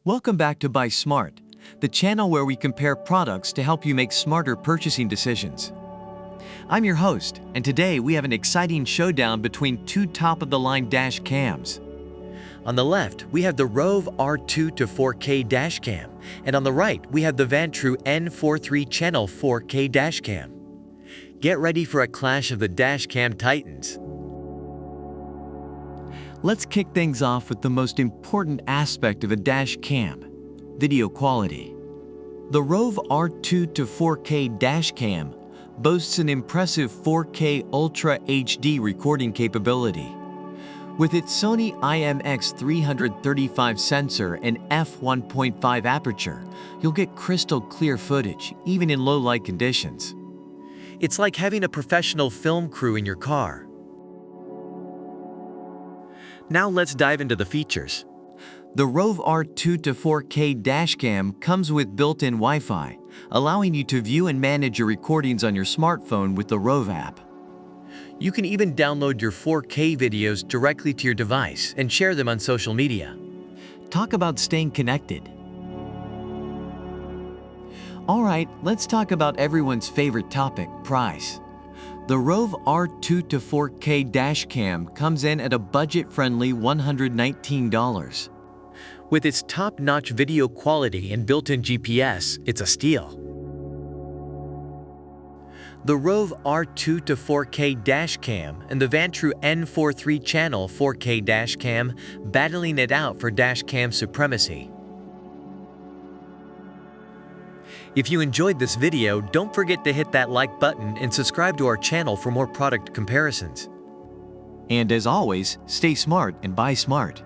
Welcome back to Buy Smart, the channel where we compare products to help you make smarter purchasing decisions. I'm your host, and today we have an exciting showdown between two top-of-the-line dash cams. On the left, we have the ROVE R2-4K dash cam, and on the right, we have the Vantrue N43 Channel 4K dash cam. Get ready for a clash of the dash cam titans. Let's kick things off with the most important aspect of a dash cam: video quality. The ROVE R2-4K dash cam boasts an impressive 4K Ultra HD recording capability. With its Sony IMX335 sensor and f1.5 aperture, you'll get crystal clear footage, even in low light conditions. It's like having a professional film crew in your car. Now let's dive into the features. The ROVE R2-4K dashcam comes with built-in Wi-Fi, allowing you to view and manage your recordings on your smartphone with the ROVE app. You can even download your 4K videos directly to your device and share them on social media. Talk about staying connected. Alright, let's talk about everyone's favorite topic: price. The ROVE R2-4K dashcam comes in at a budget-friendly $119. With its top-notch video quality and built-in GPS, it's a steal. The ROVE R2-4K dashcam and the Vantrue N43 Channel 4K dashcam battling it out for dashcam supremacy. If you enjoyed this video, don't forget to hit that like button and subscribe to our channel for more product comparisons. And as always, stay smart and buy smart.